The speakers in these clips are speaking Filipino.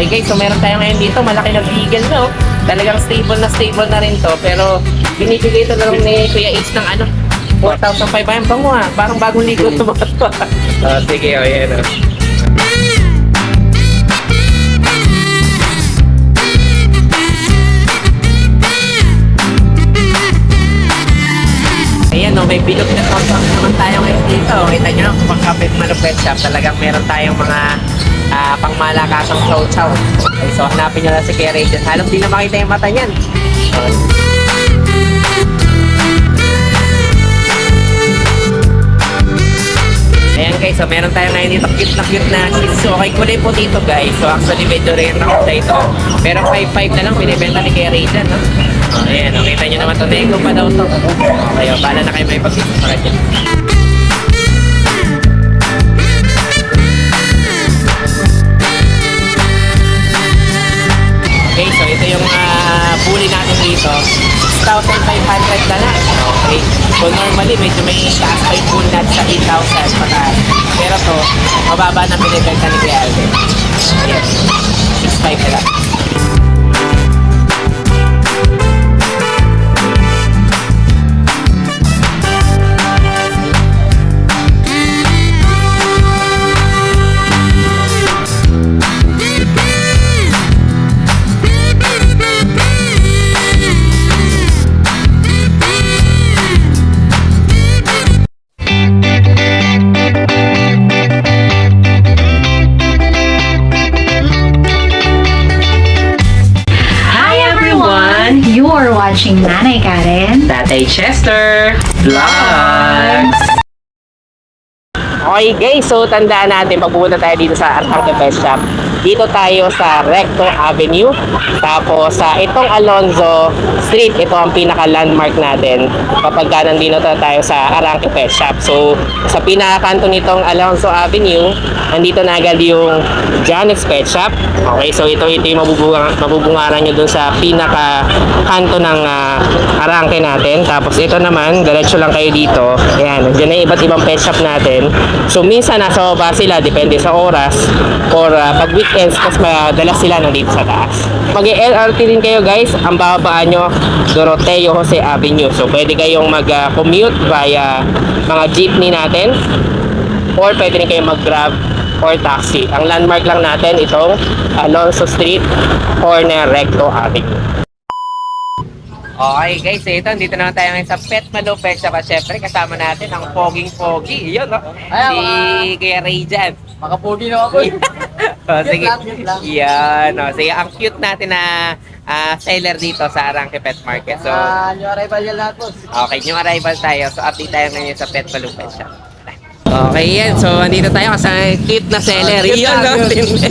Okay guys, so meron tayo ngayon dito, malaki na beagle no. Talagang stable na rin to, pero binibigay ito lang ni Kuya Ace ng ano, 4,500 pa mo ha. Parang bagong ligo ito mga to. Sige, ayan o. Ayan o, may bilog na totok naman tayo ngayon dito. Kita nyo, pang Kapit Malupet Shop, talagang meron tayong mga pangmalakasang chow-chow. Okay, so hanapin nyo lang si Kuya Ray dyan. Halos di na makita yung mata niyan. Ayan guys, so meron tayo ngayon dito cute na shih tzu. Okay, kulay po dito guys. So actually medyo rare na ako ito. Pero 5.5 na lang binibenta ni Kuya Ray dyan. No? Ayan, nakita nyo naman ito. Nego pa daw ito. Okay, bahala na kayo may pag-isip sa kanya. Okay, so ito yung bully natin dito. 6,500 na lang. Okay. So normally, medyo may taas pa yung bully natin sa 8,000 pataas. Pero to, mababa na binibenta ni Kuya Alvin. Ayan. 6,500 na lang. You're watching Nanay Karen, Tatay Chester Vlogs. Okay guys, so tandaan natin pag pupunta tayo dito sa Arcade Pet Shop. Dito tayo sa Recto Avenue. Tapos sa itong Alonzo Street, ito ang pinaka-landmark natin kapag nandito tayo sa Arcade Pet Shop. So sa pinaka-kanto nitong Alonzo Avenue, nandito na agad yung Janix Pet Shop. Okay, so ito yung mabubungaran nyo dun sa pinaka-kanto ng Arangke natin. Tapos ito naman, diretso lang kayo dito. Ayan, nandiyan na iba't ibang pet shop natin. So minsan nasa baba sila, depende sa oras. Or pag weekends, mas madalas sila nandito sa taas. Mag-LRT din kayo guys, ang bababaan nyo, Doroteo Jose Avenue. So pwede kayong mag-commute via mga jeepney natin. Or pwede rin kayong mag-grab or taxi. Ang landmark lang natin itong Alonzo Street, corner Recto Avenue. Okay guys, ito, dito naman tayo ngayon sa Pet Malupet Shop. Siyempre, kasama natin ang poging-pogi. Yun, no? Si Kuya Ray dyan. Makapogi na ako. Sige. Cute lang. Yan, no? Sige, ang cute natin na seller dito sa Arangke Pet Market. So, New arrival yan lahat, boss. okay, yung arrival tayo. So, update tayo ngayon sa Pet Malupet Shop. Okay yan, so andito tayo kasi cute na seller. Cute Yun, na, no? cute. Sige.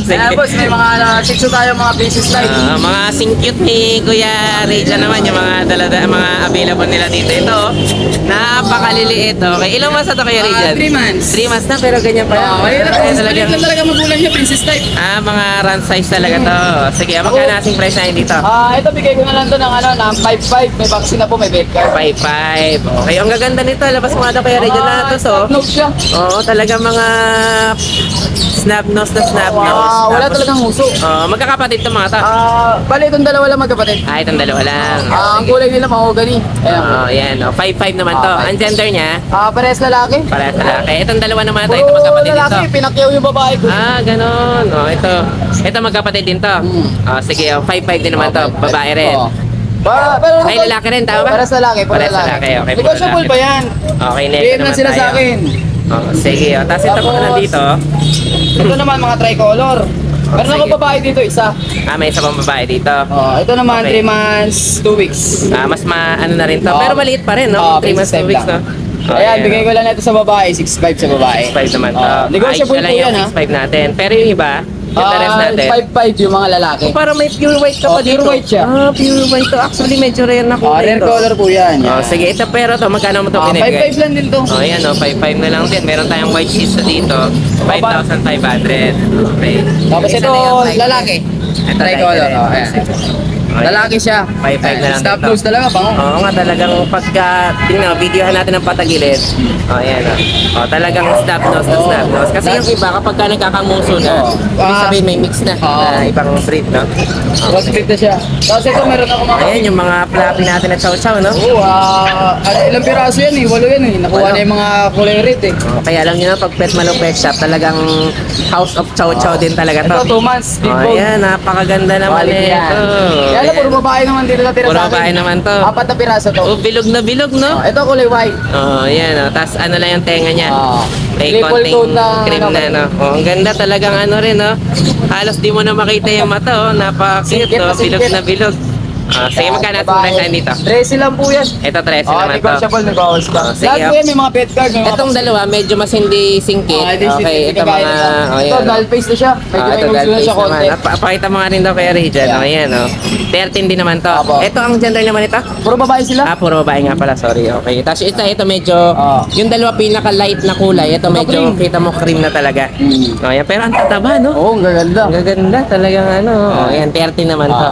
Kaya boss, may mga shih tzu tayo, mga princess line. Mga sing-cute ni Kuya Ray dyan naman, yung mga mga available nila dito. Ito, napakaliliit. Okay, ilang months na ito Kuya Ray dyan? 3 months. 3 months na, pero ganyan pa lang. Maliit lang talaga magulang niya, princess type. Mga run size talaga to. Sige, magkano asing price na dito? Ito bigay ko na lang to ng ng 5.5. May vaccine na po, may bed card. 5.5. Okay, ang gaganda nito. Labas mo nga daw Kuya Ray dyan na ito. So, Note siya. oo, talaga mga snap nose na snap nose. Wala Tapos, talagang huso. magkakapatid to mga to. Bali, itong dalawa lang magkapatid. Itong dalawa lang. Ang kulay nila mahogany. Ayan. Yan. 5.5 naman to. Ang gender niya, Parehas lalaki. parehas lalaki. Itong dalawa naman ito. Ito Puro magkapatid din to. lalaki, pinakyaw yung babae ko. Ganon. Ito magkapatid din to. Sige, 5.5 din naman to. Babae rin. Pero Ay, lalaki rin, tama ba? Parehas lalaki, Parehas lalaki, okay, puro Negotiable lalaki. pa yan. Okay, next Bigyan na naman sila tayo. sa akin. Sige, tapos ito mga nandito. Ito naman mga tricolor. Meron ako sige. babae dito, isa. May isa pang babae dito. Ito naman, Okay. 3 months, 2 weeks. Mas ano na rin to. Oo. Pero maliit pa rin, no? 3 months, 2 weeks, no? Ayan, bigay ko lang ito sa babae, 6.5 sa babae. 6.5 naman to. Negotiable Ayos na lang po yung yan, ha? 6.5 natin. Pero yung iba, yung the rest natin. 5.5 yung mga lalaki. Parang may pure white ka pa Pure dito. white siya. Pure white to. Actually, medyo rare na kulay Rare to. color po yan. Sige, ito pero to, magkano mo to binigay? 5.5 lang din to. Ayan, 5.5 na lang din. Meron tayong white cheese dito. 5,500. Okay. Tapos Isa ito, na yung lalaki. Ito, Tricolor. ito. Ayan. Lalaki siya. 5'5" na lang Stop dito. nose talaga, bango. Oo nga, talagang pagka, tingnan, videohan natin ng patagilid. Ayan talagang snap nose na snap nose. Kasi yung iba, kapag ka nagkakamuso na, ibig sabihin may mix na, na ibang breed, no? Crossbreed na siya. Tapos ito, meron ako mga... Ayan, yung mga fluffy natin at chow-chow, no? Oo, ilang piraso yan eh, 8 yan eh. Nakuha Walo. na yung mga kulay red eh. Kaya alam nyo na, pag Pet Malo Pet Shop, talagang house of chow-chow din talaga to. Ito, 2 months, big bone. Ayan, napakaganda naman Quality yan. Kaya alam, puro babae naman dito natira Puro sa akin. babae naman to. 4 na piraso to. Oh, bilog na bilog, no? Ito kulay white. Ayan, Tapos ano lang yung tenga niya. May Triple konting tone na cream ano, na, no? Ang ganda talagang ano rin, no? Halos di mo na makita yung mata, Napaka-cute, Singkit na Bilog singkit. na bilog. Sige, magkano ang price na dito? 13 lang po yan. Ito, 13 Oh, naman to. negotiable, negotiable. Oh, sige. Lahat po yan, may mga pet card. May mga Itong dalawa, medyo mas hindi singkit. Okay, ito mga... Ito, null face na siya. Medyo may ito gusto na doll siya face konti. naman. Pakita mo nga rin daw kay Region. Yeah. Ayan, 13 din naman to. Apo. Ito, ang gender naman ito? Puro babae sila. Puro babae nga pala, sorry. Okay. Tapos ito medyo, yung dalawa pinaka-light na kulay, ito medyo, cream. kita mo cream na talaga. Ayan, pero ang tataba, no? Oo, ang gaganda. Ang gaganda, talagang Ayan, 13 naman to.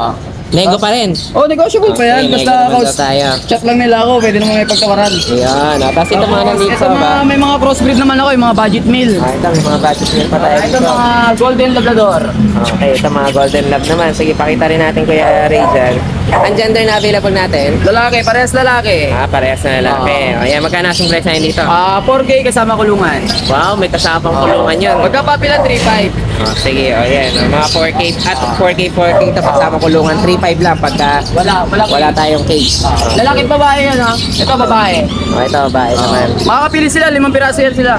Nego pa rin. Oh, negotiable pa yan. Okay, Basta nego naman cause daw tayo. chat lang nila ako. Pwede naman may pagtawaran. Ayan, tapos ito mga nandito Ito ba? may mga crossbreed naman ako. Yung mga budget meal. Ito, may mga budget meal pa tayo Ito dito. mga golden labrador. Okay, ito mga golden lab naman. Sige, pakita rin natin Kuya Region. Ang gender na available natin? Lalaki, parehas lalaki. Parehas na lalaki. Ayan, magkano ang price na dito? 4K kasama kulungan. Wow, may kasama pang kulungan yun. Magkapapilan 3.5. Sige, ayan. Mga 4K at 4K ito kasama kulungan. 3.5 lang pagka wala tayong case. Lalaki babae yan ha. Ito babae. Ito, babae naman. Makakapili sila, 5 piraso yan sila.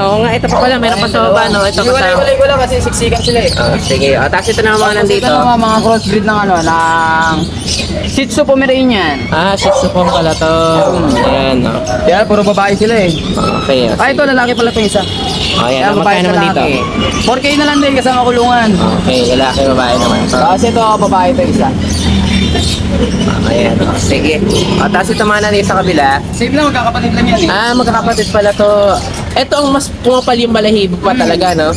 Oo nga, ito pa pala. Meron pa sa baba, no? Ito kasama. Iwalay ko lang kasi siksikan sila eh. Sige, tapos ito na mga nandito. Ito naman mga crossbreed ng ng Shih Tzu Pomeranian. Shih Tzu po pala to. Ayan, no? Kaya puro babae sila eh. Okay, Ito lalaki pala itong isa. Ayan, Kaya babae magkano naman dito? lalaki. 4K na lang din kasama kulungan. Okay, lalaki, babae naman to. Tapos ito babae ito isa. Ayan, sige. Tapos ito mga nandito sa kabila. Same lang, magkakapatid lang yan eh. Magkakapatid pala to. Ito ang mas pumapal yung balahibo pa talaga, no?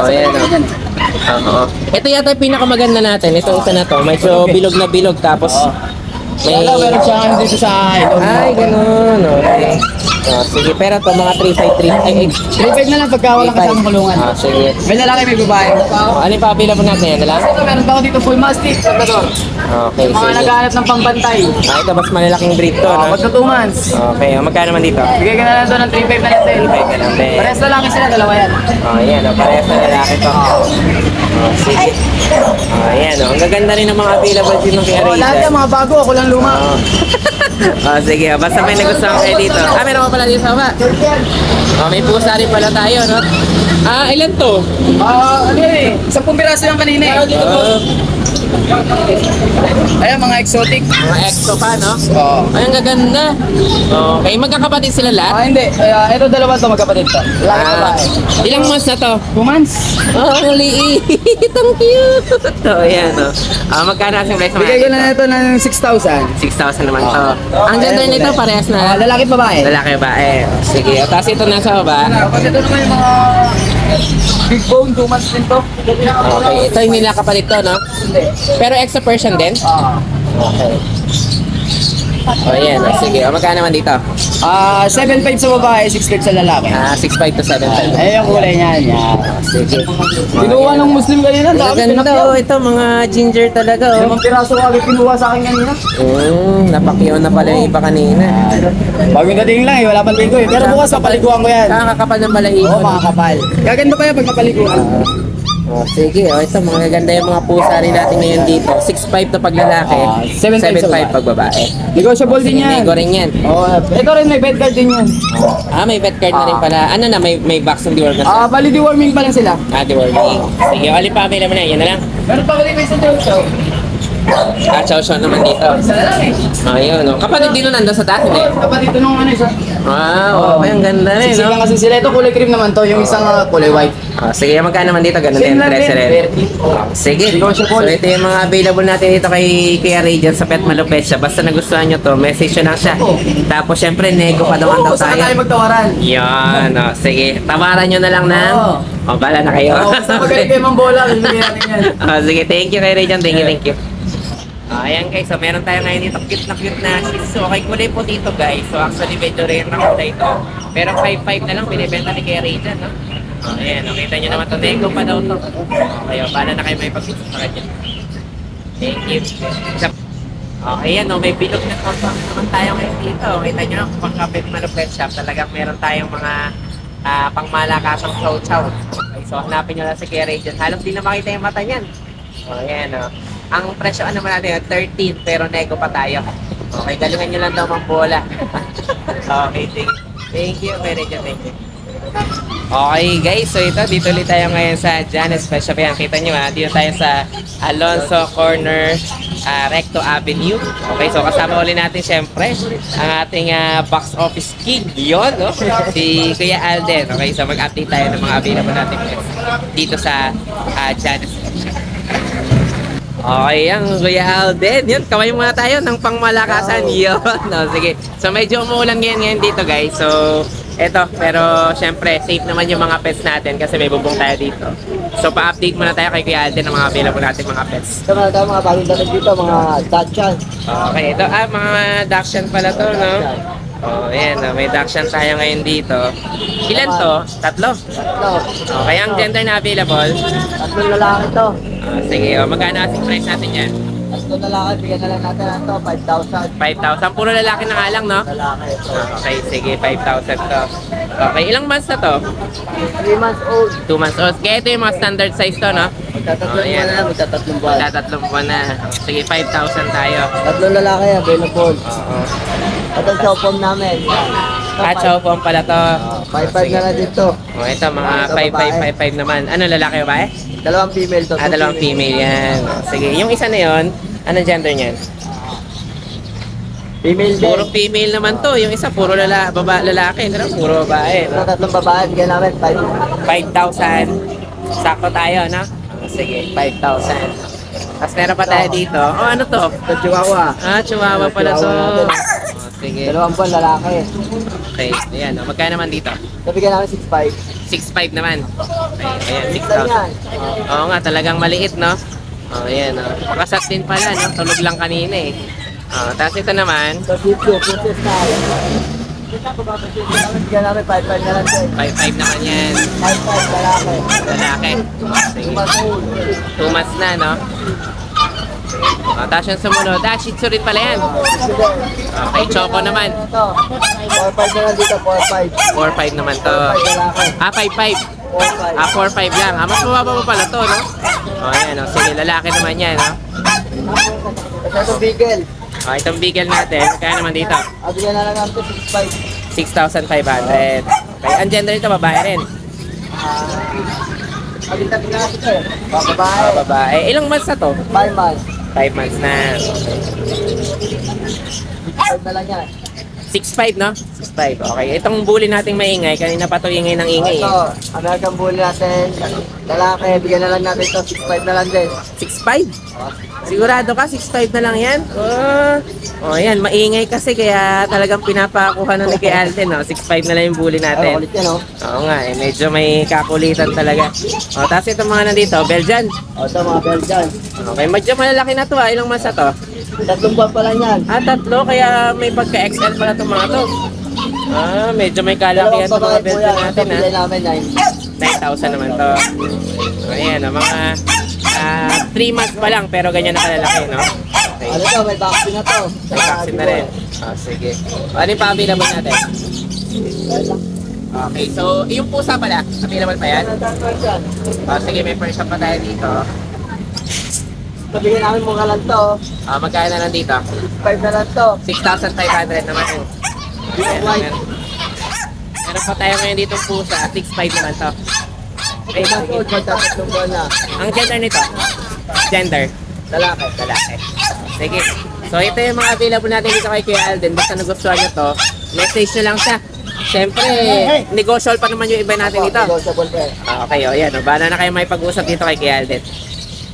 Ayan, Oo. Ito yata yung pinakamaganda natin. Ito isa na to. Medyo bilog na bilog. Tapos may... Wala, meron siya dito sa ito. Ay, ganun. Okay. Sige, pero ito mga 353. 3.5 na lang pagka walang kasama kulungan. Sige. May lalaki, may babae. Ano yung pa-available natin? Yan na lang? Ito, meron pa ako dito full mastiff. Labrador. Okay, Mga sige. naghahanap ng pangbantay. Ito mas malalaking breed to, no? Magka 2 months. Okay, magkano naman dito? Bigay ka na lang doon ng 3.5 na lang din. 3.5 ka lang din. Parehas lalaki sila, dalawa yan. Ayan, parehas na lalaki to. Sige. Ayan, ang gaganda rin ng mga available din ng kay Lahat Raider. yan, mga bago, ako lang luma. Sige, basta may nagustuhan kayo dito. Meron pa pala dito sa baba. May pusa rin pala tayo, no? Ilan to? Ano yan eh, 10 piraso yung kanina eh. Ayan, mga exotic. Mga exo pa, no? Oo. Ay, ang gaganda. Okay, magkakapatid sila lahat? Hindi. Ito dalawa to magkapatid to. Lalaki babae. Ilang months na to? 2 months. Ang liit. Ang cute. Ayan, no? Magkano ang price Bigay ko na ito ng 6,000. 6,000 naman to. Ang gender nito parehas na. Lalaki at babae. Lalaki ba? Sige. Tapos ito nasa baba. Kasi ito naman yung mga big bone, 2 months din to. Okay. Ito yung nilakapalit to, no? Pero extra Persian din? Okay. Ayan. Sige. Magkano naman dito? 7.5 sa babae, 6.5 sa lalaki. 6.5 to 7.5. Ay, yung kulay niyan. Yan. Sige. Kinuha ng Muslim kanina. Ang Dami ganda. pinakyaw. Ito, mga ginger talaga, 5 piraso agad kinuha sa akin kanina. Napakyaw na pala yung iba kanina. Bagong dating lang eh, wala pang ligo eh. Pero bukas papaliguan ko yan. Kakakapal ng balahibo. Oo, mga kapal. Gaganda pa yan pag napaliguan. Sige, ito mga ganda yung mga pusa rin natin ngayon dito. 6'5 to pag lalaki, 7'5 7'5 pag babae. Negotiable din yan. Nego rin yan. Ito rin may bed card din yan. May pet card na rin pala. Ano na, may vaccine deworm na sila. Bali deworming pa lang sila. Deworming. Sige, alin pa available na, yan na lang. Meron pa ulit may sa show. Chow naman dito. Isa na lang eh. Ayun, no. Kapatid din nun nandun sa taas, hindi? Kapatid ito nung ano isa. Okay, ang ganda rin, Siksikan no? kasi sila. Ito kulay cream naman to. Yung isang kulay white. Sige, magkano naman dito? Ganun Same din, lang 13 rin. din. Sige. So, ito yung mga available natin dito kay Kuya Radiant sa Pet Malo Pet Shop. Basta nagustuhan nyo to, message nyo lang siya. Tapos, syempre, nego pa naman daw Saka tayo tayo. magtawaran. Yan, sige. Tawaran nyo na lang ng... bala na kayo. Basta magaling kayo mang bola. Hindi natin yan. Sige, thank you kay Radiant. Thank you. Ayan guys, so meron tayo ngayon dito cute na Shih Tzu. Okay, kulay po dito guys. So actually medyo rare na kulay ito. Pero 5.5 na lang binibenta ni Kuya Ray dyan, no? Ayan, nakita nyo naman ito. Nego pa daw ito. Okay, paano na kayo may pag-visit sa kanya? Thank you. Okay, yan, no, may bilog na compound naman tayo ngayon dito. Kita nyo, pang Kapit Manupet Shop, talagang meron tayong mga pangmalakasang chow-chow. Okay, so hanapin nyo lang si Kuya Ray dyan. Halos di na makita yung mata niyan. O, yan, no. Ang presyo naman natin, 13, pero nego pa tayo. Okay, galingan nyo lang daw mang bola. Okay, thank you, Kuya Ray dyan, thank you. Okay guys, so ito, dito ulit tayo ngayon sa Janet's Pet Shop. Yan, kita nyo dito tayo sa Alonso Corner, Recto Avenue. Okay, so kasama ulit natin syempre ang ating box office king, yun, no? Si Kuya Alden. Okay, so mag-update tayo ng mga available natin dito sa Janet's Pet Shop. Okay, yan, Kuya Alden. Yun, kaway muna tayo ng pangmalakasan. Yun, no, sige. So medyo umuulan ngayon dito guys. So eto, pero syempre safe naman yung mga pets natin kasi may bubong tayo dito. So pa-update muna tayo kay Kuya Alden ng mga available natin mga pets. Ito mga bagong dating dito, mga Dachshund. Okay, ito mga Dachshund pala to, no? Oh, ayan, may Dachshund tayo ngayon dito. Ilan to? Tatlo? Tatlo. Okay, ang gender na available. Tatlong lalaki to. Sige, magkano asking price natin yan? Tatlong lalaki, bigyan na lang natin ito, 5,000. 5,000. Puro lalaki na nga lang, no? Lalaki. Okay, sige, 5,000 to. Okay, ilang months na to? 3 months old. 2 months old. Kaya ito yung mga standard size to, no? Magtatatlong Oh, ayan. buwan na, magtatatlong buwan. Tatlong buwan na. Sige, 5,000 tayo. Tatlong lalaki, available. Oo. At ang cell phone namin. At chow phone pala to. 5,500 na lang dito. Oh, ito mga Ito, babae. 5555 naman. Ano, lalaki ba eh? Dalawang female to. Dalawang female yan. Oh, sige, yung isa na yon, anong gender niyan? Female din. Puro female naman to. Yung isa, puro lalaki. Ito na, puro babae. Ito, No? tatlong babae, bigyan namin 5,000. Sakto tayo, no? Sige, 5,000. Tapos meron pa tayo dito. Oh, ano to? Ito, Chihuahua. Chihuahua pala to. Chihuahua natin. Oh, sige. Dalawang buwan, lalaki. Okay, ayan. Oh. Magkano naman dito? Ito, bigyan namin 6,500. 6,500 naman. Okay, ayan, Isa 6,000. yan. Oo nga, talagang maliit, no? Oh, ayan, oh. Pakasat din pala, no? Tulog lang kanina, eh. Oh, tapos ito naman, Ito, Shih Princess na. Bigyan namin 5,500 na lang din. 5,500 naman yan. 5,500, lalaki. Lalaki. Sige. 2 months old. 2 months na, no? Oh, tapos yung sumunod, Shih Tzu rin pala yan. Okay, Choco naman. Ito, 4,500 na lang dito, 4,500. 4,500 naman to. 4,500 lalaki. 5,500. 4,500. 4,500 lang. Mas mababa pa pala to, no? Oh, ayan, oh. Sige, lalaki naman yan, no? Ito, Beagle. Oh, itong bigel natin, kaya naman dito? Bigyan na lang namin ito, 6,500. 6,500. Okay, ang gender nito, babae rin. Pagkitabi na natin ito. Babae. Babae. Ilang months na to? 5 months. 5 months na. 5 na lang yan. 6,500, no? 6,500. Okay. Itong bully nating maingay, kanina pa to ingay ng ingay. Ito, American Bully natin. Lalaki, bigyan na lang natin ito, 6,500 na lang din. 6,500? Sigurado ka, 6,500 na lang yan? Oh, yan. Maingay kasi, kaya talagang pinapakuha na ni kay Alden, no? 6,500 na lang yung bully Ay, natin. ulit yan, oh. Oo nga, eh. Medyo may kakulitan talaga. O, tapos itong mga nandito, Belgian. Ito, mga Belgian. Okay, medyo malalaki na to, Ilang months na to? 3 buwan pa lang yan. Tatlo, kaya may pagka-XL pala itong mga to. Medyo may kalakihan itong mga po Belgian yan. Ito, natin, ha? bigyan namin 9,000 naman to. Ayan, mga 3 months pa lang, pero ganyan na kalalaki, no? Okay. Ano to, may vaccine na to. May vaccine na rin. Sige. Ano yung pa-available natin? Okay, so yung pusa pala, available pa yan? Sige, may Persian pa tayo dito. Ito, bigyan namin mukha lang to. Magkano na lang dito? 5 na lang to. 6,500 naman. Ayan, meron pa tayo ngayon dito pusa, 6,500 naman to. Okay, 5 months old, magtatatlong buwan na. ang gender nito? Gender? Lalaki. Lalaki. Sige. So ito yung mga available natin dito kay Kuya Alden. Basta nagustuhan nyo to, message nyo lang siya. Siyempre, negotiable pa naman yung iba natin dito. Negotiable pa eh. Okay, o yan. Bahala na kayo may pag-usap dito kay Kuya Alden.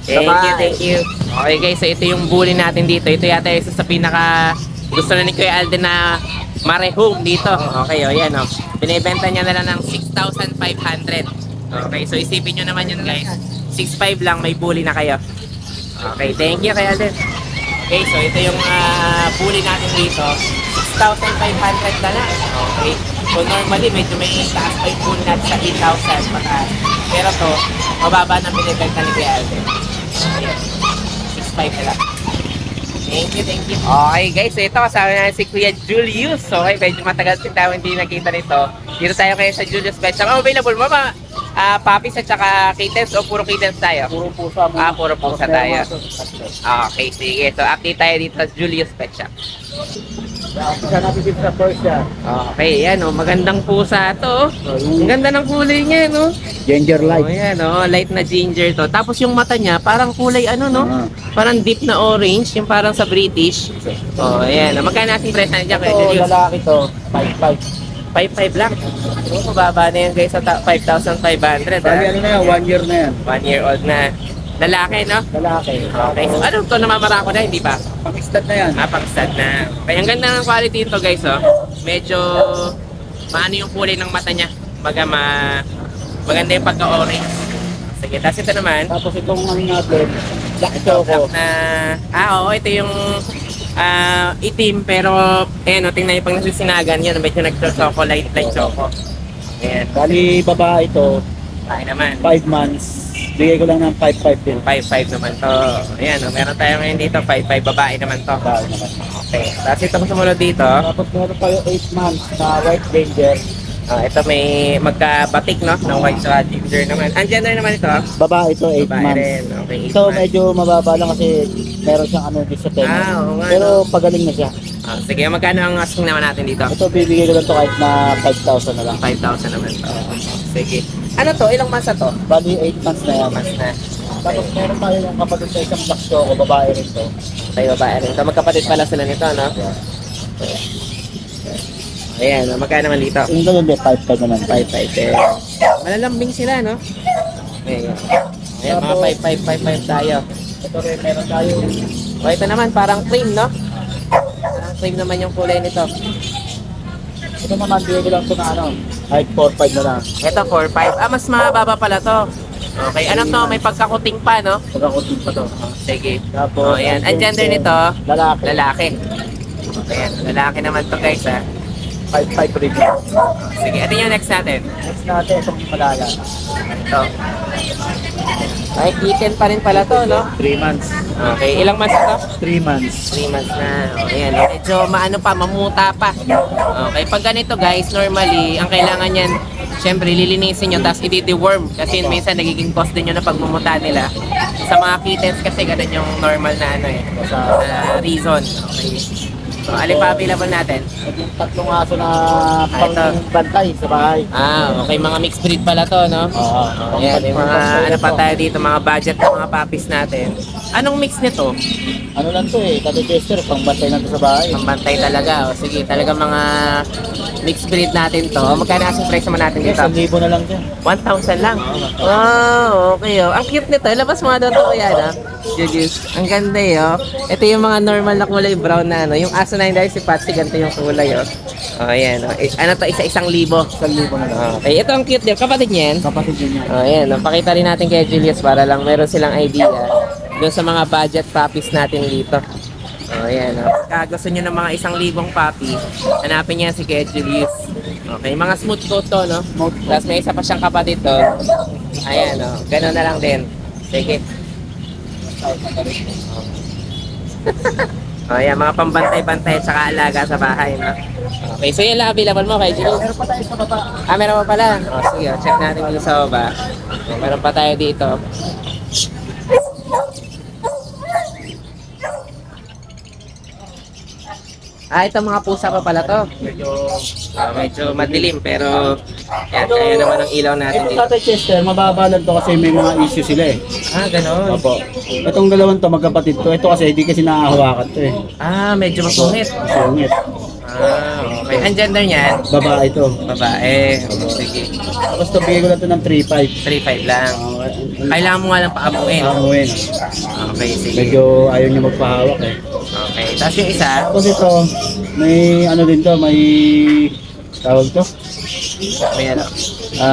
Thank you. Okay guys, so ito yung bully natin dito. Ito yata yung isa sa pinaka gusto na ni Kuya Alden na marehome dito. Okay, o yan o. Binibenta niya na lang ng 6,500. Okay, so isipin nyo naman yun guys. 6,500 lang, may bully na kayo. Okay, thank you Kuya Alden. Okay, so ito yung bully natin dito. 6,500 na lang. Okay. So normally, medyo may taas pa yung bully natin sa 8,000 pataas. Pero to, mababa na pinibenta ni Kuya Alvin. Ayan. 6,500 na lang. Thank you, thank you. Okay guys, so ito kasama natin si Kuya Julius. Okay, medyo matagal din tayo hindi nakita nito. Dito tayo kayo sa Julius Pet Shop. Available mo ba? Puppies at saka kittens o puro kittens tayo? Puro pusa. Puro pusa tayo. Okay, sige. So update tayo dito sa Julius Pet Shop. Isa natin dito sa Persia. Okay, yan oh, magandang pusa to. Ang ganda ng kulay niya, no? Ginger Oh, yan oh, light na ginger to. Tapos yung mata niya, parang kulay ano, no? Parang deep na orange, yung parang sa British. Oh, ayan. Magkano natin price na dyan, Kuya Ito, Julius? lalaki to. 5,500. 5,500 lang. Oh, mababa na yan guys sa 5,500 Bali, ha. ano na yan? 1 year na yan. 1 year old na. Lalaki, no? Lalaki. Okay, so ano to, namamarako na, hindi pa? Pang-stud na yan. Pang-stud na. Kaya ang ganda ng quality nito guys, oh. Medyo maano yung kulay ng mata niya. Maganda yung pagka-orange. Sige, tapos ito naman. Tapos itong ano natin, Black Choco. Na, oo, ito yung itim, pero ayan, oh, tingnan yung pag nasusinagan yan, medyo nag-choco, light choco. Ayan, Bali, babae ito, ay naman. 5 months. Bigay ko lang ng 5,500 din. 5,500 naman to. Ayan, oh, meron tayo ngayon dito, 5,500 babae naman to. Babae naman. Okay, tapos itong sumunod dito, Tapos meron tayo 8 months na White Ranger. ito may magkabatik, no? Ng white sa ginger naman. Ang gender naman ito, Babae ito, 8 babae months. rin. Okay, 8 Ito months. medyo mababa lang kasi meron siyang ano dito sa tennis. Oo nga, Pero no? pagaling na siya. Sige, magkano ang asking naman natin dito? Ito bibigay ko lang to kahit na 5,000 na lang. 5,000 naman to. Sige. Ano to? Ilang months na to? Bali 8 months na yan. Months na. Tapos meron tayo yung kapatid sa isang Black Choco, babae rin to. Tayo babae rin. So, magkapatid pala sila nito, no? Ayan, magkano naman dito? Yung ganun din, 5,500 naman. 5,500 din. Malalambing sila, no? Ayan. Ayan, mga 5,500 tayo. Ito rin, meron tayo. O, ito naman, parang cream, no? Parang cream naman yung kulay nito. Ito naman, bigay ko lang ito na ano, kahit 4,500 na lang. Ito, 4,500. Mas mababa pala to. Okay, ano to? May pagkakuting pa, no? Pagkakutin pa to. Sige. Tapos, O, ayan. Ang gender nito, lalaki. lalaki. Ayan, lalaki naman to, guys, ha? 5,500 rin. Sige, ito yung next natin. Next natin, itong malala. Ito. Ay, kitten pa rin pala to, no? 3 months. Okay, ilang months na to? 3 months. 3 months na. O, ayan. Medyo maano pa, mamuta pa. Okay, pag ganito guys, normally, ang kailangan yan, syempre, lilinisin nyo, tapos i-deworm. Kasi minsan nagiging cost din yun na pagmumuta nila. Sa mga kittens kasi ganun yung normal na ano eh, na reason. Okay. So, alin pa available natin? Yung tatlong aso na Ah, ito. bantay sa bahay. Okay, mga mixed breed pala to, no? Oo. Ayan, yung mga ano pa tayo dito, mga budget ng mga puppies natin. Anong mix nito? Ano lang to eh, Tati Chester, pang bantay lang to sa bahay. Pambantay talaga. O sige, talaga mga mixed breed natin to. Magkano asking price naman natin Okay, dito? 1,000 na lang dyan. 1,000 lang. Wow, okay oh. Ang cute nito. Labas mo nga doon to kuya, no? Jujus. Ang ganda eh, oh. Ito yung mga normal na kulay brown na ano. Yung aso na dahil si Patsy, ganito yung kulay, oh. Oh, ayan, oh. Ano to? Isa-1,000. 1,000 na lang. Okay, ito ang cute din. Kapatid niya yan. Kapatid din yan. Oh, ayan. Oh. Pakita rin natin kay Julius para lang meron silang idea doon sa mga budget puppies natin dito. Oh, ayan. Oh. Kaya gusto nyo ng mga 1,000 puppy, hanapin niya si Kuya Julius. Okay, mga smooth coat to, no? Smooth coat. Tapos may isa pa siyang kapatid to. Ayan, oh. Ganun na lang din. Sige. Oh, ayan, mga pambantay-bantay at saka alaga sa bahay, no? Okay, so yan lang available mo kay Julius. Meron pa tayo sa baba. Meron pa pala. Oh, sige, oh. Check natin dito sa baba. Meron pa tayo dito. Ito mga pusa pa pala to. Medyo madilim pero yan, kaya naman ang ilaw natin Ito dito. Tati Chester, mababa lang to kasi may mga issue sila eh. Ganon. Opo. Itong dalawang to, magkapatid to. Ito kasi hindi kasi nakahawakan to eh. Medyo masungit. Sungit. Okay. Ang gender niyan, Babae to. babae. Sige. Tapos to, bigay ko lang to ng 3,500. 3,500 lang. Kailangan mo nga lang paabuin. Amuin. Okay, sige. Medyo ayaw niya magpahawak eh. Okay. Tapos yung isa, Tapos ito, may ano din to, may tawag to. may ano. May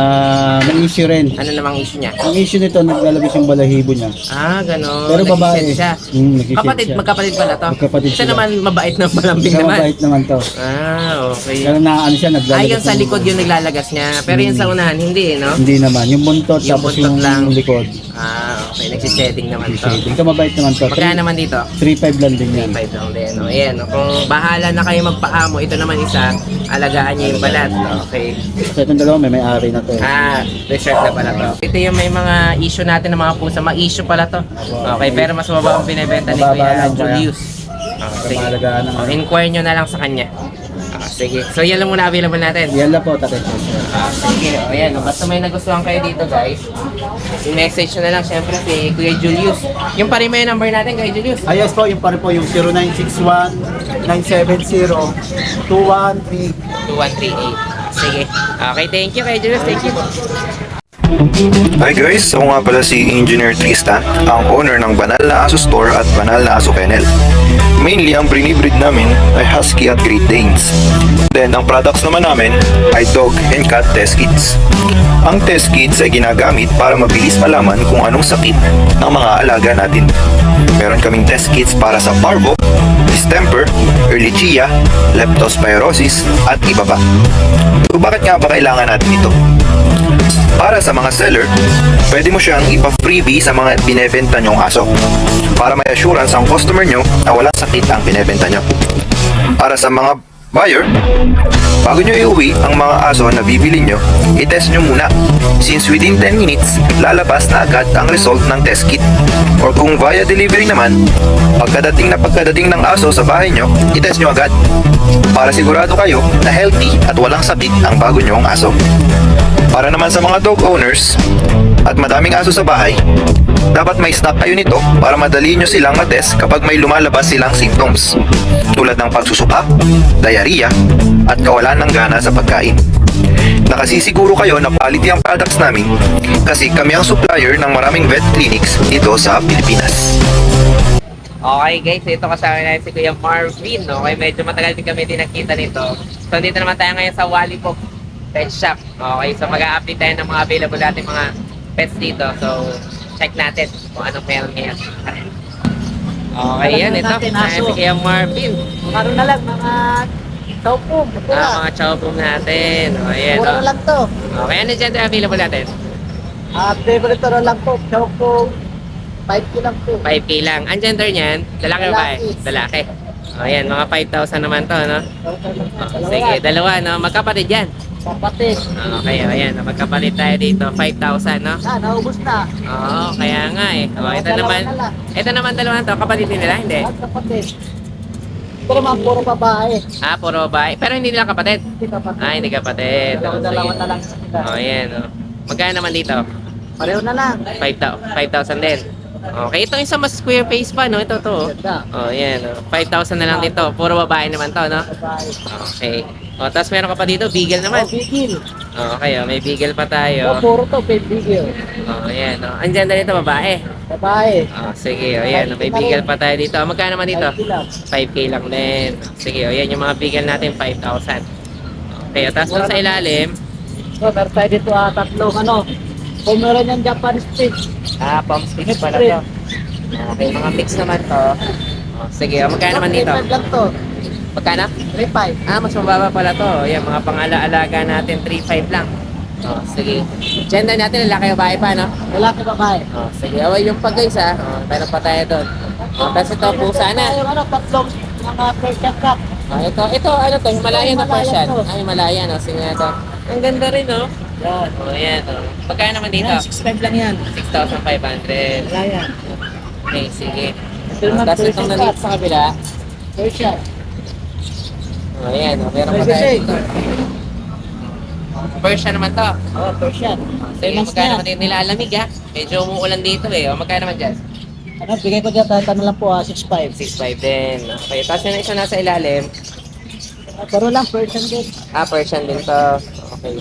issue rin. Ano namang issue niya? Ang issue nito, naglalabis yung balahibo niya. Ah, gano'n. Pero babae. Nag-shit siya. Nag-shit Kapatid, siya. magkapatid pala to. Magkapatid Siya sila. naman mabait na malambing Kaya naman. mabait naman to. Ah, okay. Pero na ano siya, naglalabas. Ay, yung sa ng- likod yung naglalagas niya. Pero yung sa unahan, hindi eh, no? Hindi naman. Yung buntot, Yung tapos buntot yung lang. likod. Ah, okay. Nagsishedding naman to. Ito mabait naman to. Magkano naman dito? 3.5 lang din yan. 5 lang din. No? Ayan, no? Kung bahala na kayo magpaamo, ito naman isa, alagaan niyo yung balat. Okay. So itong dalawa may-ari na to. Ah, reserve na pala to. Ito yung may mga issue natin ng mga pusa. Ma-issue pala to. Okay, pero mas mababa ang binibenta ni Mababa Kuya lang, Julius. Sige. Pangalagaan ng Oh, inquire nyo na lang sa kanya. Sige. So, yan lang muna available natin. Yan lang po, tatay. Sige. O, yan. Basta may nagustuhan kayo dito, guys. I-message nyo na lang, syempre, si Kuya Julius. Yung pa rin may number natin, Kuya Julius. Yes po, yung pare po yung 0961-970-213. 2138. Sige. Okay, thank you, Kuya Julius. Thank you. Hi guys, ako nga pala si Engineer Tristan, ang owner ng Banal na Aso Store at Banal na Aso Kennel. Mainly, ang brinibreed namin ay Husky at Great Danes. Then, ang products naman namin ay Dog and Cat Test Kits. Ang test kits ay ginagamit para mabilis malaman kung anong sakit ng mga alaga natin. Meron kaming test kits para sa parvo, distemper, ehrlichia, leptospirosis, at iba pa. So, bakit nga ba kailangan natin ito? Para sa mga seller, pwede mo siyang ipa-freebie sa mga binebenta nyong aso para may assurance ang customer nyo na walang sakit ang binebenta nyo. Para sa mga buyer, bago nyo iuwi ang mga aso na bibili nyo, i-test nyo muna. Since within 10 minutes, lalabas na agad ang result ng test kit. Or kung via delivery naman, pagkadating ng aso sa bahay nyo, i-test nyo agad. Para sigurado kayo na healthy at walang sakit ang bago nyong aso. Para naman sa mga dog owners at madaming aso sa bahay, dapat may stock kayo nito para madali nyo silang matest kapag may lumalabas silang symptoms tulad ng pagsusuka, diarrhea, at kawalan ng gana sa pagkain. Nakasisiguro kayo na quality ang products namin kasi kami ang supplier ng maraming vet clinics dito sa Pilipinas. Okay guys, ito kasama natin si Kuya Marvin. Okay, medyo matagal din kami din nakita nito. So, dito naman tayo ngayon sa Wallipop Pet Shop. Okay, so mag-a-update tayo ng mga available natin mga pets dito. So, check natin kung anong meron ngayon. Okay, yan. Ito. Ayan si Kuya Marvin. Karo na lang, mga topo, Mga chow natin. O, ayan. Mura na lang to. Okay, ano dyan available natin? Favorite na lang po, choco. 5 lang po. 5K lang. Ang gender niyan, lalaki o babae? Lalaki. Lalaki. O, ayan. Mga 5,000 naman to, no? Sige, dalawa, no? Magkapatid yan. Kapatid. Okay, ayan. Magkapalit tayo dito. 5,000, no? Naubos na. Oo, kaya nga eh. O, ito naman. Ito naman dalawa to. Kapatid din nila? Hindi. Kapatid. Pero mga puro babae. Ah, puro babae. Pero hindi nila kapatid. Hindi kapatid. Ah, hindi kapatid. O, Dalawa sige. na lang sa sila. O, ayan. O. Magkano naman dito? Pareho na lang. 5,000 din. Okay, itong isa mas square face pa, no? Ito to. Ganda. Oh, yan. Oh. 5,000 na lang dito. Puro babae naman to, no? Babae. Okay. O, tapos meron ka pa dito, beagle naman. Bigil. Okay, may beagle pa tayo. Puro to, bigil. Oh, ayan. Oh. Ang ganda dito, babae. Babae. Oh, sige, o yan. May beagle pa tayo dito. Magkano naman dito? 5K lang din. Sige, o yan yung mga beagle natin, 5,000. Okay, o, tapos dun sa ilalim, So, meron tayo dito tatlong kung meron yung Japanese Spitz. palm stitch pala to. Okay, mga mix naman to. Oh, sige, o, magkano naman dito? 3.5 lang to. Magkano? 3.5. Ah, mas mababa pala to. Yan, mga pangalaalaga natin, 3.5 lang. Oh, sige. Gender natin, lalaki o babae pa, no? Lalaki babae. Oh, sige. O, yung pag guys, ha? Oh, meron pa tayo doon. Oh, tapos ito, pusa na. Tatlong mga Persian cat. Oh, ito, ano to? Himalayan na Persian. Himalayan to. Ah, Himalayan, no? Sige nga to. Ang ganda rin, no? Yan. Oh, yan, oh. Magkano naman dito? Yan, 6.5 lang yan. 6,500. Wala yan. Okay, sige. Ito Oh, naman, tapos itong Persian nandito cat. sa kabila. Persian. Oh, yan, oh. Meron pa tayo Persian. dito. Persian naman to. Oh, Persian. Sige, Famous magkano na naman dito nilalamig, ha? Medyo umuulan dito, eh. O, magkano naman dyan? yan. Bigay ko dyan, tanong lang po, 6.5. 6'5 din. Okay, tapos yung isa nasa ilalim. Pero lang, Persian din. Ah, Persian din to. Okay.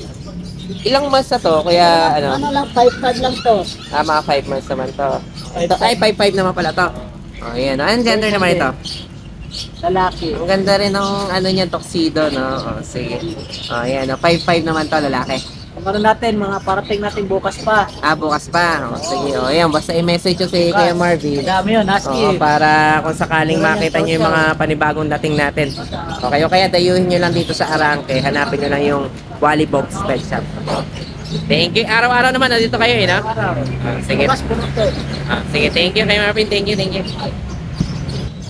Ilang months na to? Kaya ano? Ano lang, 5.5 lang to. Ah, mga 5 months naman to. Ito, ay, 5'5 naman pala to. Oh, yan. Anong gender naman ito? Lalaki. Ang ganda rin ng ano niya, tuxedo, no? Oh, sige. Oh, yan. Oh, 5'5 naman to, lalaki. ano natin, mga parating natin bukas pa. Bukas pa. O, sige, o, ayan, basta i-message nyo si Kuya Marvin. Dami yun, husky. Oo, para kung sakaling makita nyo yung mga panibagong dating natin. Okay, o kaya dayuhin nyo lang dito sa Arangke, hanapin nyo lang yung Wally Box Pet Shop. Thank you. Araw-araw naman, nandito kayo, no? Sige. Bukas pumunta. Sige, thank you kay Marvin. Thank you.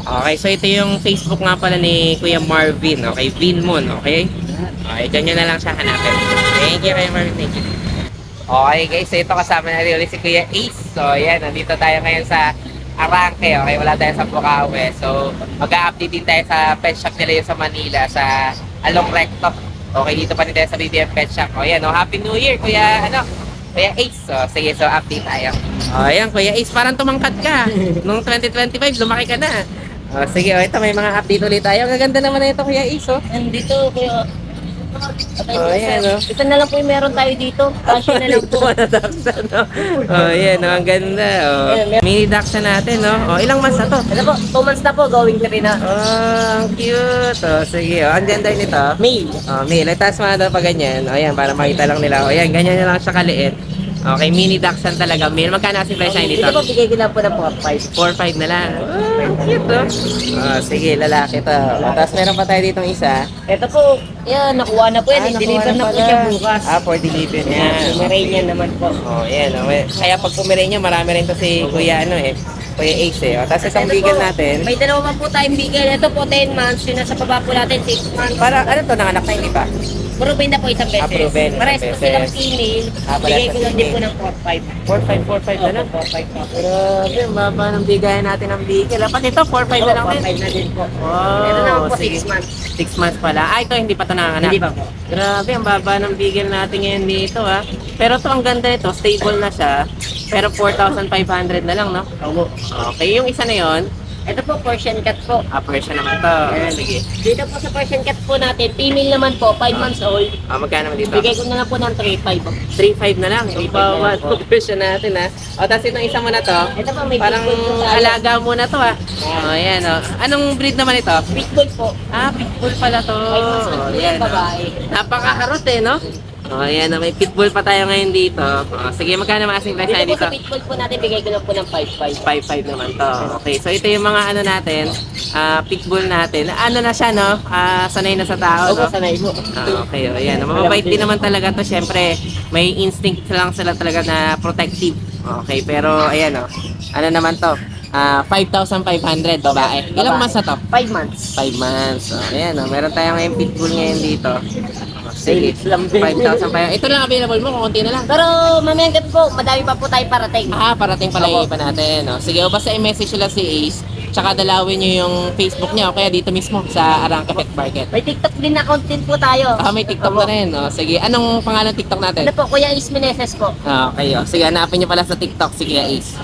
Okay, so ito yung Facebook nga pala ni Kuya Marvin. Okay, Vinmon, okay? Okay, dyan nyo na lang siya hanapin. Thank you kay Marvin. Thank you. Okay guys, so ito kasama natin ulit si Kuya Ace. So ayan, nandito tayo ngayon sa Arangke. Okay, wala tayo sa Bukawi. So mag-a-update din tayo sa pet shop nila yung sa Manila, sa Along Recto. Okay, dito pa din tayo sa BBM Pet Shop. O ayan, Happy New Year, Kuya Ace. So sige, so update tayo. O ayan, Kuya Ace, parang tumangkad ka. Noong 2025, lumaki ka na. O sige, ito may mga update ulit tayo. Gaganda naman na ito, Kuya Ace. Nandito, kuya. Ayan, Ito na lang po yung meron tayo dito. Passion na lang po. Ayan, ang ganda. Mini Dachshund natin, no? Ilang months na to? Ano po, 2 months na po, going 3 na. Ang cute. Sige, ang gender nito. Male. Male. Itaas mo na daw pa ganyan. Ayan, para makita lang nila. Ayan, ganyan na lang siya kaliit. Okay, mini Dachshund talaga. Male. Magkano kasi presyo dito? Dito po, bigay ko lang po ng 4-5. 4-5 na lang. Cute, sige, lalaki to. Tapos meron pa tayo ditong isa. Ito po, yan, nakuha na po yan. I-deliver na po siya bukas. For delivery yan. Pomeranian naman po. Yan. Kaya pag Pomeranian, marami rin to si Kuya, Kuya Ace, Tapos isang Ito bigel po, natin. May dalawa pa po tayong bigel. Ito po, 10 months. Yung nasa baba po natin, 6 months. Para, ano to, nanganak na hindi pa? Proven na po isang beses. Proven, isang Pares po beses. silang female. Pala Bigay sa ko lang din po female. ng 4-5 na lang. 4-5 po. Grabe, ang baba ng bigayan natin ng bigel. Pati ito, 4-5 na lang din. 4-5 na din po. Wow, Ito naman po, sige. 6 months. 6 months pala. Ito, hindi pa ito nanganak. Hindi pa po. Grabe, ang baba ng bigel natin ngayon dito, Pero ito, ang ganda nito, stable na siya. Pero 4,500 na lang, no? Okay, yung isa na yon. Ito po, Persian cat po. Persian naman to. Sige. Dito po sa Persian cat po natin, female naman po, 5 months old. Magkano naman dito? Bigay ko na lang po ng 3-5 po. 3.5 na lang. 3.5 Bawat na lang po. version natin, Tapos itong isa mo na to. Ito po, may Parang pitbull po tayo. alaga muna to, Ayan, Anong breed naman ito? Pitbull po. Pitbull pala to. 5 months old po Ayan, yan, babae. Napakaharot, no? Ayan, may pitbull pa tayo ngayon dito. Sige, magkano mga asing price Dito po dito? sa pitbull po natin, bigay ko lang po ng 5-5. 5.5 naman to. Okay, so ito yung mga ano natin, pitbull natin. Ano na siya, no? Sanay na sa tao, Opo, no? sanay po. Okay, ayan. Mababait din naman talaga to. Siyempre, may instinct lang sila talaga na protective. Okay, pero ayan, ano naman to? 5,500 babae. Ilang months na to? 5 months. 5 months. Ayan, meron tayong ngayong pitbull ngayon dito. Sige, Lang din. 5,500. Ito lang available mo, konti na lang. Pero mamaya po, madami pa po tayo parating. Parating pala yung iba natin. Sige, basta i-message nyo lang si Ace. Tsaka dalawin nyo yung Facebook niya o kaya dito mismo sa Arangke Pet Market. May TikTok din account din po tayo. May TikTok na rin. Sige, anong pangalan ng TikTok natin? Ano po, Kuya Is Meneses po. Okay, sige, hanapin nyo pala sa TikTok. Sige, Ace.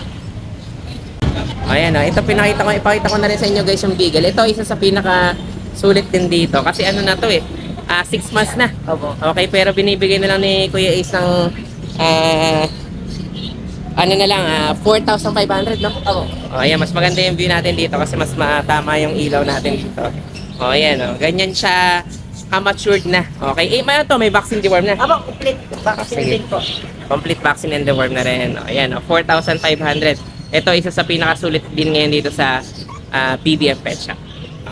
Ayan, ito ipakita ko na rin sa inyo guys yung Beagle. Ito isa sa pinaka sulit din dito kasi ano na to 6 months na. Opo. Okay, pero binibigay na lang ni Kuya Ace ng ano na lang 4,500, no? Opo. Ayan, mas maganda yung view natin dito kasi mas matama yung ilaw natin dito. Ayan, ganyan siya matured na. Okay, ano to, may vaccine deworm na. Opo, complete. Vaccine Sige. din po. Complete vaccine and deworm na rin. Ayan, 4,500. Ito isa sa pinakasulit din ngayon dito sa PBF Pet Shop.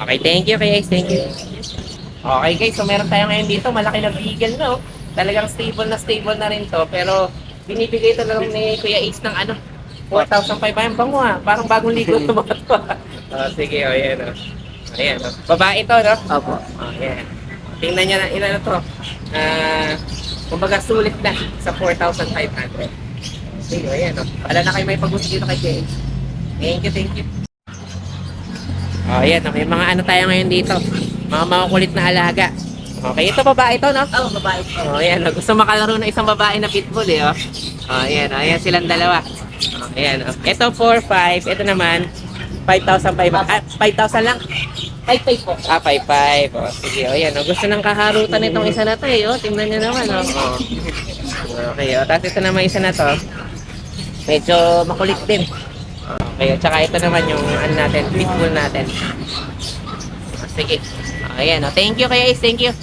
Okay, thank you guys, thank you. Okay guys, so meron tayo ngayon dito, malaki na beagle, no? Talagang stable na rin to, pero binibigay ito lang ni Kuya Ace ng 4,500. Bango parang bagong ligo ito mga to. Sige, ayan. Ayan, babae to, no? Opo. Ayan. Tingnan nyo na, ilan na to. Kumbaga sulit na sa 4,500. Sige, ayan, Wala na kayo may pag-gusto dito kay Kuya Ace. Thank you. Ayan, may mga ano tayo ngayon dito. Mga makukulit na alaga. Okay, ito babae to, no? Oo, babae po. Ayan, gusto makalaro ng isang babae na pitbull, ayan silang dalawa. Ayan, ito 4,500, ito naman 5,500. 5,000 lang. 5-5 po. 5,500. Sige, ayan, gusto ng kaharutan itong isa na to, tingnan nyo naman, Okay, tapos ito naman isa na to. Medyo makulit din. Okay, tsaka ito naman yung ano natin, pitbull natin. Sige. Ayan, thank you kay Ace, thank you.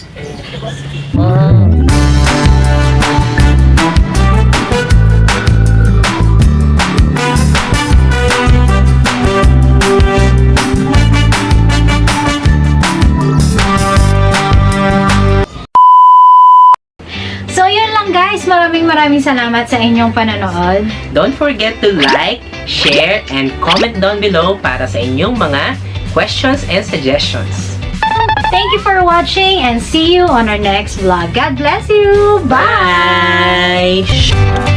guys, maraming salamat sa inyong panonood. Don't forget to like, share, and comment down below para sa inyong mga questions and suggestions. Thank you for watching and see you on our next vlog. God bless you! Bye! Bye!